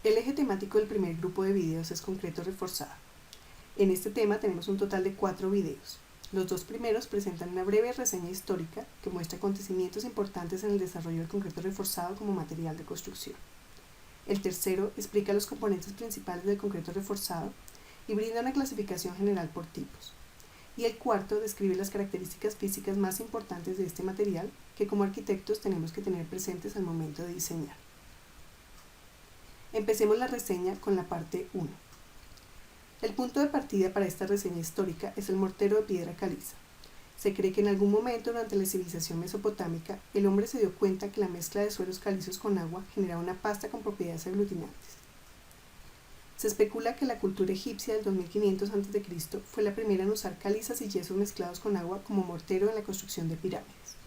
El eje temático del primer grupo de videos es concreto reforzado. En este tema tenemos un total de 4 videos. Los 2 primeros presentan una breve reseña histórica que muestra acontecimientos importantes en el desarrollo del concreto reforzado como material de construcción. El tercero explica los componentes principales del concreto reforzado y brinda una clasificación general por tipos. Y el cuarto describe las características físicas más importantes de este material que como arquitectos tenemos que tener presentes al momento de diseñar. Empecemos la reseña con la parte 1. El punto de partida para esta reseña histórica es el mortero de piedra caliza. Se cree que en algún momento durante la civilización mesopotámica, el hombre se dio cuenta que la mezcla de suelos calizos con agua generaba una pasta con propiedades aglutinantes. Se especula que la cultura egipcia del 2500 a.C. fue la primera en usar calizas y yesos mezclados con agua como mortero en la construcción de pirámides.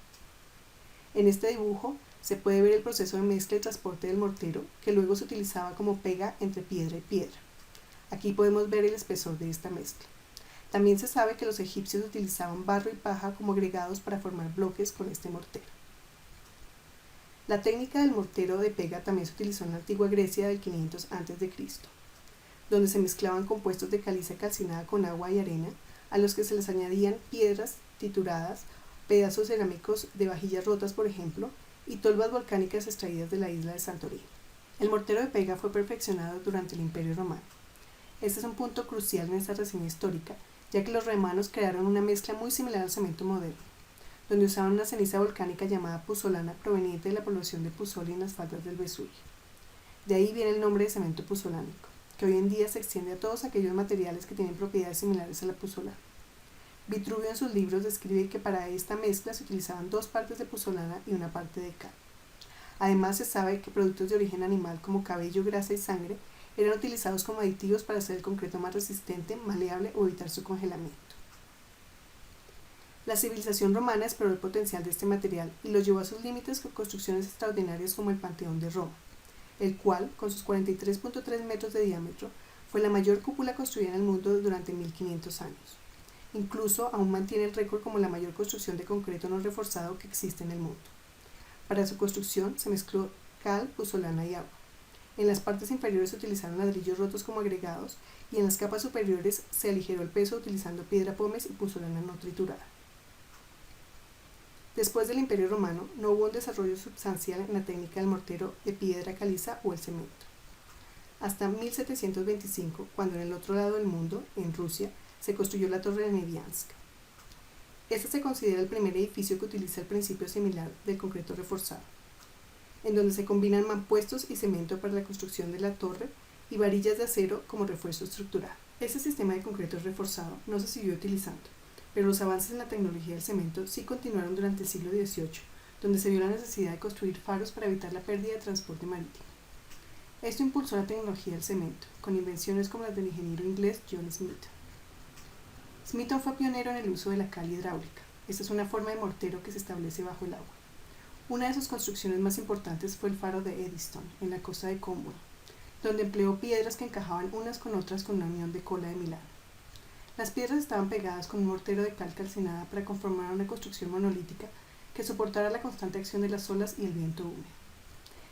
En este dibujo se puede ver el proceso de mezcla y transporte del mortero, que luego se utilizaba como pega entre piedra y piedra. Aquí podemos ver el espesor de esta mezcla. También se sabe que los egipcios utilizaban barro y paja como agregados para formar bloques con este mortero. La técnica del mortero de pega también se utilizó en la antigua Grecia del 500 a.C., donde se mezclaban compuestos de caliza calcinada con agua y arena, a los que se les añadían piedras trituradas, pedazos cerámicos de vajillas rotas, por ejemplo, y tolvas volcánicas extraídas de la isla de Santorini. El mortero de pega fue perfeccionado durante el Imperio Romano. Este es un punto crucial en esta reseña histórica, ya que los romanos crearon una mezcla muy similar al cemento moderno, donde usaban una ceniza volcánica llamada puzzolana proveniente de la población de Puzzoli en las faldas del Vesubio. De ahí viene el nombre de cemento puzzolánico, que hoy en día se extiende a todos aquellos materiales que tienen propiedades similares a la puzzolana. Vitruvio en sus libros describe que para esta mezcla se utilizaban 2 partes de puzzolana y una parte de cal. Además se sabe que productos de origen animal como cabello, grasa y sangre eran utilizados como aditivos para hacer el concreto más resistente, maleable o evitar su congelamiento. La civilización romana exploró el potencial de este material y lo llevó a sus límites con construcciones extraordinarias como el Panteón de Roma, el cual, con sus 43.3 metros de diámetro, fue la mayor cúpula construida en el mundo durante 1500 años. Incluso aún mantiene el récord como la mayor construcción de concreto no reforzado que existe en el mundo. Para su construcción se mezcló cal, puzzolana y agua. En las partes inferiores se utilizaron ladrillos rotos como agregados y en las capas superiores se aligeró el peso utilizando piedra pómez y puzzolana no triturada. Después del Imperio Romano no hubo un desarrollo sustancial en la técnica del mortero de piedra caliza o el cemento. Hasta 1725, cuando en el otro lado del mundo, en Rusia, se construyó la Torre de Neviansk. Este se considera el primer edificio que utiliza el principio similar del concreto reforzado, en donde se combinan mampuestos y cemento para la construcción de la torre y varillas de acero como refuerzo estructural. Este sistema de concreto reforzado no se siguió utilizando, pero los avances en la tecnología del cemento sí continuaron durante el siglo XVIII, donde se vio la necesidad de construir faros para evitar la pérdida de transporte marítimo. Esto impulsó la tecnología del cemento, con invenciones como las del ingeniero inglés John Smith. Smithson fue pionero en el uso de la cal hidráulica. Esta es una forma de mortero que se establece bajo el agua. Una de sus construcciones más importantes fue el faro de Eddystone, en la costa de Cornwall, donde empleó piedras que encajaban unas con otras con una unión de cola de Milán. Las piedras estaban pegadas con un mortero de cal calcinada para conformar una construcción monolítica que soportara la constante acción de las olas y el viento húmedo.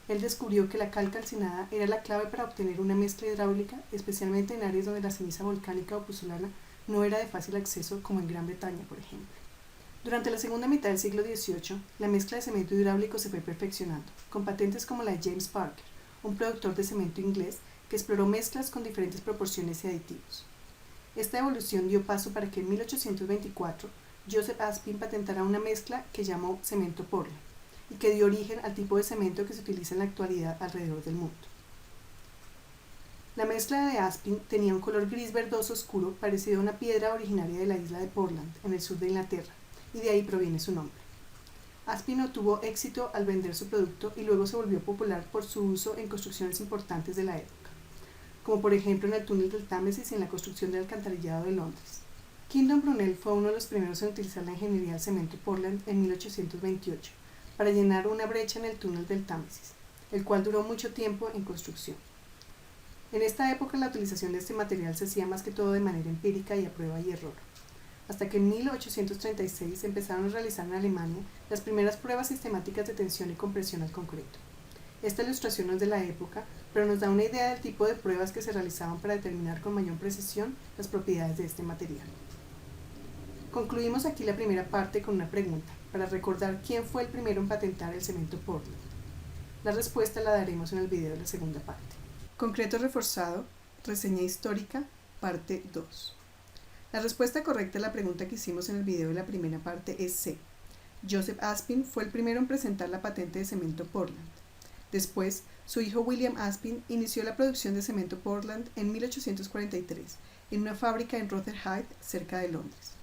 Él descubrió que la cal calcinada era la clave para obtener una mezcla hidráulica, especialmente en áreas donde la ceniza volcánica o puzzolana no era de fácil acceso, como en Gran Bretaña, por ejemplo. Durante la segunda mitad del siglo XVIII, la mezcla de cemento hidráulico se fue perfeccionando, con patentes como la de James Parker, un productor de cemento inglés que exploró mezclas con diferentes proporciones y aditivos. Esta evolución dio paso para que en 1824 Joseph Aspin patentara una mezcla que llamó cemento Portland y que dio origen al tipo de cemento que se utiliza en la actualidad alrededor del mundo. La mezcla de Aspin tenía un color gris verdoso oscuro parecido a una piedra originaria de la isla de Portland, en el sur de Inglaterra, y de ahí proviene su nombre. Aspin no tuvo éxito al vender su producto y luego se volvió popular por su uso en construcciones importantes de la época, como por ejemplo en el túnel del Támesis y en la construcción del alcantarillado de Londres. Kingdom Brunel fue uno de los primeros en utilizar la ingeniería del cemento Portland en 1828 para llenar una brecha en el túnel del Támesis, el cual duró mucho tiempo en construcción. En esta época la utilización de este material se hacía más que todo de manera empírica y a prueba y error, hasta que en 1836 empezaron a realizar en Alemania las primeras pruebas sistemáticas de tensión y compresión al concreto. Esta ilustración no es de la época, pero nos da una idea del tipo de pruebas que se realizaban para determinar con mayor precisión las propiedades de este material. Concluimos aquí la primera parte con una pregunta, para recordar quién fue el primero en patentar el cemento Portland. La respuesta la daremos en el video de la segunda parte. Concreto reforzado, reseña histórica, parte 2. La respuesta correcta a la pregunta que hicimos en el video de la primera parte es C. Joseph Aspin fue el primero en presentar la patente de cemento Portland. Después, su hijo William Aspin inició la producción de cemento Portland en 1843 en una fábrica en Rotherhithe, cerca de Londres.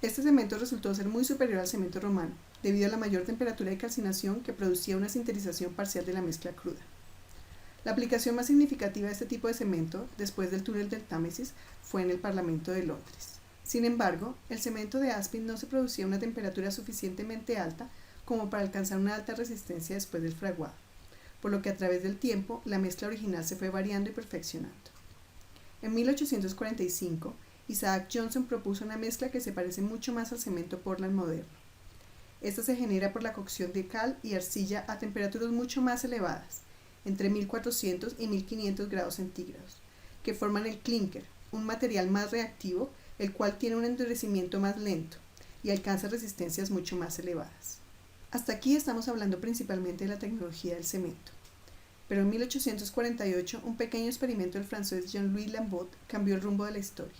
Este cemento resultó ser muy superior al cemento romano, debido a la mayor temperatura de calcinación que producía una sinterización parcial de la mezcla cruda. La aplicación más significativa de este tipo de cemento, después del túnel del Támesis, fue en el Parlamento de Londres. Sin embargo, el cemento de Aspin no se producía a una temperatura suficientemente alta como para alcanzar una alta resistencia después del fraguado, por lo que a través del tiempo la mezcla original se fue variando y perfeccionando. En 1845, Isaac Johnson propuso una mezcla que se parece mucho más al cemento Portland moderno. Esta se genera por la cocción de cal y arcilla a temperaturas mucho más elevadas, entre 1400 y 1500 grados centígrados, que forman el clinker, un material más reactivo, el cual tiene un endurecimiento más lento y alcanza resistencias mucho más elevadas. Hasta aquí estamos hablando principalmente de la tecnología del cemento. Pero en 1848, un pequeño experimento del francés Jean-Louis Lambot cambió el rumbo de la historia.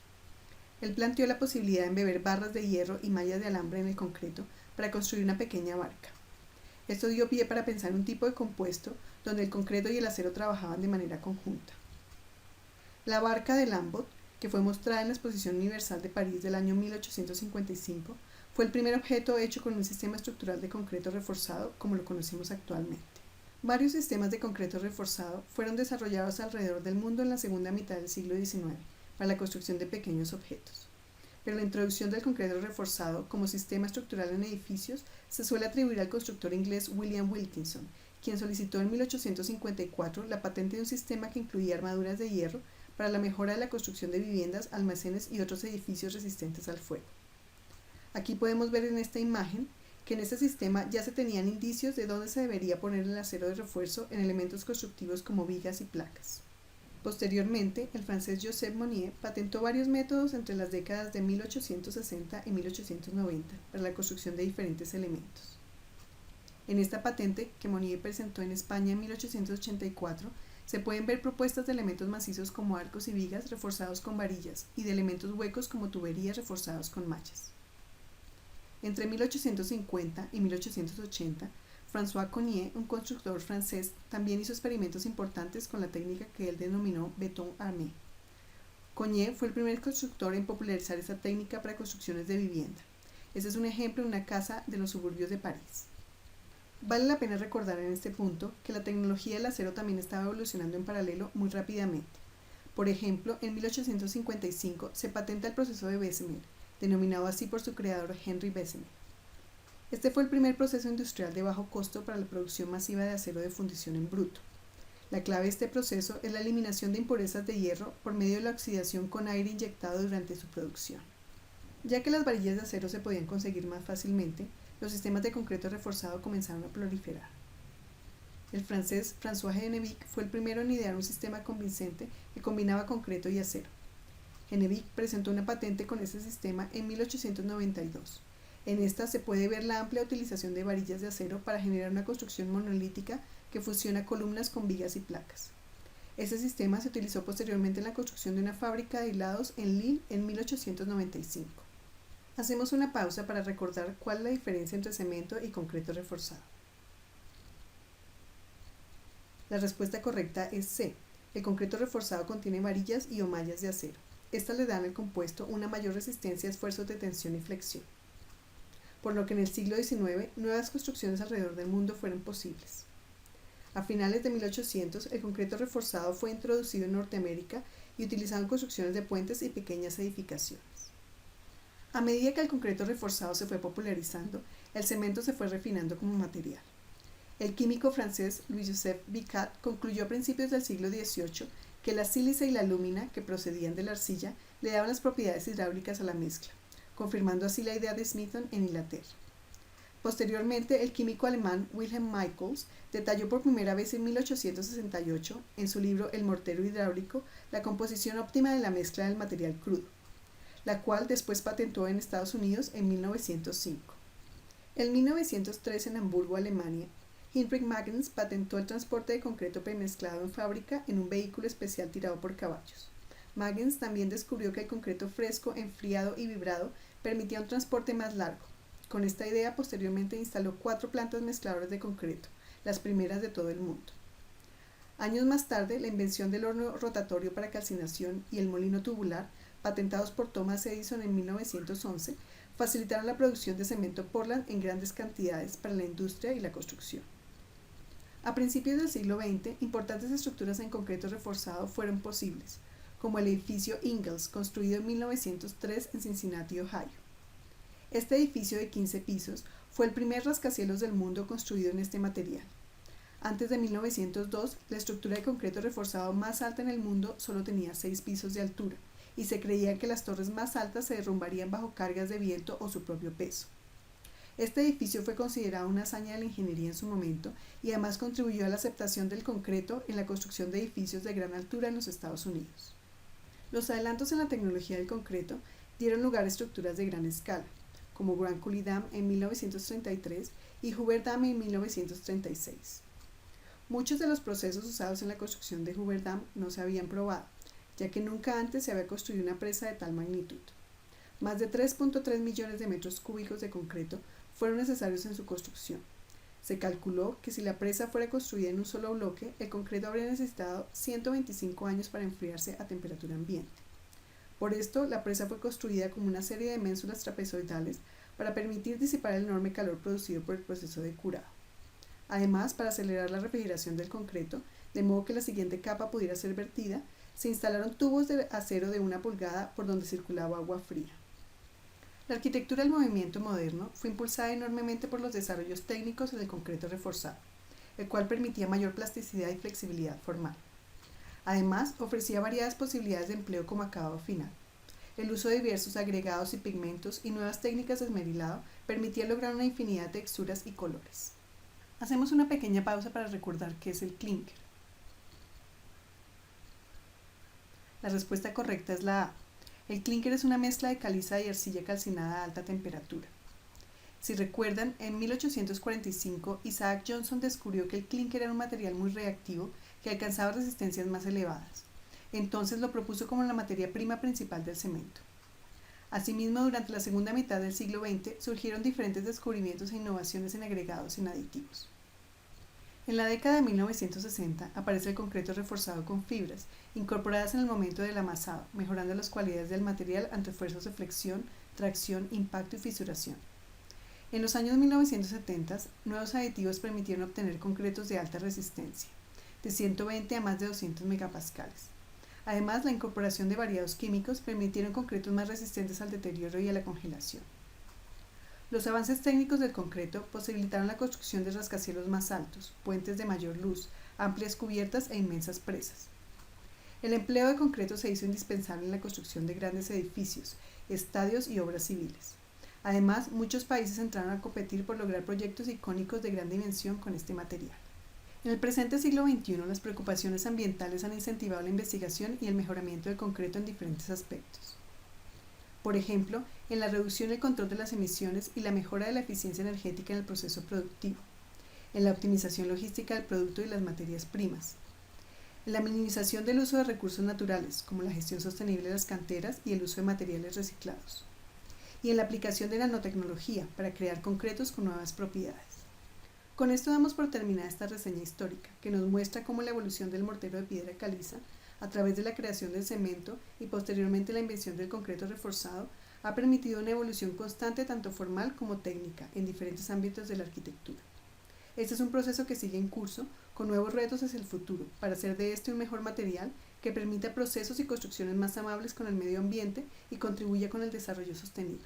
Él planteó la posibilidad de embeber barras de hierro y mallas de alambre en el concreto para construir una pequeña barca. Esto dio pie para pensar en un tipo de compuesto donde el concreto y el acero trabajaban de manera conjunta. La barca de Lambot, que fue mostrada en la Exposición Universal de París del año 1855, fue el primer objeto hecho con un sistema estructural de concreto reforzado como lo conocemos actualmente. Varios sistemas de concreto reforzado fueron desarrollados alrededor del mundo en la segunda mitad del siglo XIX para la construcción de pequeños objetos. Pero la introducción del concreto reforzado como sistema estructural en edificios se suele atribuir al constructor inglés William Wilkinson, quien solicitó en 1854 la patente de un sistema que incluía armaduras de hierro para la mejora de la construcción de viviendas, almacenes y otros edificios resistentes al fuego. Aquí podemos ver en esta imagen que en este sistema ya se tenían indicios de dónde se debería poner el acero de refuerzo en elementos constructivos como vigas y placas. Posteriormente, el francés Joseph Monnier patentó varios métodos entre las décadas de 1860 y 1890 para la construcción de diferentes elementos. En esta patente, que Monnier presentó en España en 1884, se pueden ver propuestas de elementos macizos como arcos y vigas reforzados con varillas y de elementos huecos como tuberías reforzados con mallas. Entre 1850 y 1880, François Cogniet, un constructor francés, también hizo experimentos importantes con la técnica que él denominó béton armé. Cogniet fue el primer constructor en popularizar esta técnica para construcciones de vivienda. Este es un ejemplo de una casa de los suburbios de París. Vale la pena recordar en este punto que la tecnología del acero también estaba evolucionando en paralelo muy rápidamente. Por ejemplo, en 1855 se patenta el proceso de Bessemer, denominado así por su creador Henry Bessemer. Este fue el primer proceso industrial de bajo costo para la producción masiva de acero de fundición en bruto. La clave de este proceso es la eliminación de impurezas de hierro por medio de la oxidación con aire inyectado durante su producción. Ya que las varillas de acero se podían conseguir más fácilmente, los sistemas de concreto reforzado comenzaron a proliferar. El francés François Genevic fue el primero en idear un sistema convincente que combinaba concreto y acero. Genevic presentó una patente con este sistema en 1892. En esta se puede ver la amplia utilización de varillas de acero para generar una construcción monolítica que fusiona columnas con vigas y placas. Este sistema se utilizó posteriormente en la construcción de una fábrica de hilados en Lille en 1895. Hacemos una pausa para recordar cuál es la diferencia entre cemento y concreto reforzado. La respuesta correcta es C. El concreto reforzado contiene varillas y o mallas de acero. Estas le dan al compuesto una mayor resistencia a esfuerzos de tensión y flexión, por lo que en el siglo XIX nuevas construcciones alrededor del mundo fueron posibles. A finales de 1800, el concreto reforzado fue introducido en Norteamérica y utilizado en construcciones de puentes y pequeñas edificaciones. A medida que el concreto reforzado se fue popularizando, el cemento se fue refinando como material. El químico francés Louis-Joseph Vicat concluyó a principios del siglo XVIII que la sílice y la lúmina, que procedían de la arcilla, le daban las propiedades hidráulicas a la mezcla, confirmando así la idea de Smithson en Inglaterra. Posteriormente, el químico alemán Wilhelm Michels detalló por primera vez en 1868, en su libro El mortero hidráulico, la composición óptima de la mezcla del material crudo, la cual después patentó en Estados Unidos en 1905. En 1903, en Hamburgo, Alemania, Heinrich Magnus patentó el transporte de concreto premezclado en fábrica en un vehículo especial tirado por caballos. Magnus también descubrió que el concreto fresco, enfriado y vibrado permitía un transporte más largo. Con esta idea, posteriormente instaló 4 plantas mezcladoras de concreto, las primeras de todo el mundo. Años más tarde, la invención del horno rotatorio para calcinación y el molino tubular, patentados por Thomas Edison en 1911, facilitaron la producción de cemento Portland en grandes cantidades para la industria y la construcción. A principios del siglo XX, importantes estructuras en concreto reforzado fueron posibles, como el edificio Ingalls, construido en 1903 en Cincinnati, Ohio. Este edificio de 15 pisos fue el primer rascacielos del mundo construido en este material. Antes de 1902, la estructura de concreto reforzado más alta en el mundo solo tenía 6 pisos de altura, y se creía que las torres más altas se derrumbarían bajo cargas de viento o su propio peso. Este edificio fue considerado una hazaña de la ingeniería en su momento y además contribuyó a la aceptación del concreto en la construcción de edificios de gran altura en los Estados Unidos. Los adelantos en la tecnología del concreto dieron lugar a estructuras de gran escala, como Grand Coulee Dam en 1933 y Hoover Dam en 1936. Muchos de los procesos usados en la construcción de Hoover Dam no se habían probado, ya que nunca antes se había construido una presa de tal magnitud. Más de 3.3 millones de metros cúbicos de concreto fueron necesarios en su construcción. Se calculó que si la presa fuera construida en un solo bloque, el concreto habría necesitado 125 años para enfriarse a temperatura ambiente. Por esto, la presa fue construida como una serie de ménsulas trapezoidales para permitir disipar el enorme calor producido por el proceso de curado. Además, para acelerar la refrigeración del concreto, de modo que la siguiente capa pudiera ser vertida, se instalaron tubos de acero de 1 pulgada por donde circulaba agua fría. La arquitectura del movimiento moderno fue impulsada enormemente por los desarrollos técnicos en el concreto reforzado, el cual permitía mayor plasticidad y flexibilidad formal. Además, ofrecía variadas posibilidades de empleo como acabado final. El uso de diversos agregados y pigmentos y nuevas técnicas de esmerilado permitía lograr una infinidad de texturas y colores. Hacemos una pequeña pausa para recordar qué es el clinker. La respuesta correcta es la A. El clinker es una mezcla de caliza y arcilla calcinada a alta temperatura. Si recuerdan, en 1845 Isaac Johnson descubrió que el clinker era un material muy reactivo que alcanzaba resistencias más elevadas. Entonces lo propuso como la materia prima principal del cemento. Asimismo, durante la segunda mitad del siglo XX surgieron diferentes descubrimientos e innovaciones en agregados y en aditivos. En la década de 1960 aparece el concreto reforzado con fibras, incorporadas en el momento del amasado, mejorando las cualidades del material ante esfuerzos de flexión, tracción, impacto y fisuración. En los años 1970, nuevos aditivos permitieron obtener concretos de alta resistencia, de 120 a más de 200 megapascales. Además, la incorporación de variados químicos permitieron concretos más resistentes al deterioro y a la congelación. Los avances técnicos del concreto posibilitaron la construcción de rascacielos más altos, puentes de mayor luz, amplias cubiertas e inmensas presas. El empleo de concreto se hizo indispensable en la construcción de grandes edificios, estadios y obras civiles. Además, muchos países entraron a competir por lograr proyectos icónicos de gran dimensión con este material. En el presente siglo XXI, las preocupaciones ambientales han incentivado la investigación y el mejoramiento del concreto en diferentes aspectos. Por ejemplo, en la reducción y el control de las emisiones y la mejora de la eficiencia energética en el proceso productivo, en la optimización logística del producto y las materias primas, en la minimización del uso de recursos naturales, como la gestión sostenible de las canteras y el uso de materiales reciclados, y en la aplicación de nanotecnología para crear concretos con nuevas propiedades. Con esto damos por terminada esta reseña histórica, que nos muestra cómo la evolución del mortero de piedra caliza, a través de la creación del cemento y posteriormente la invención del concreto reforzado, ha permitido una evolución constante tanto formal como técnica en diferentes ámbitos de la arquitectura. Este es un proceso que sigue en curso, con nuevos retos hacia el futuro, para hacer de este un mejor material que permita procesos y construcciones más amables con el medio ambiente y contribuya con el desarrollo sostenible.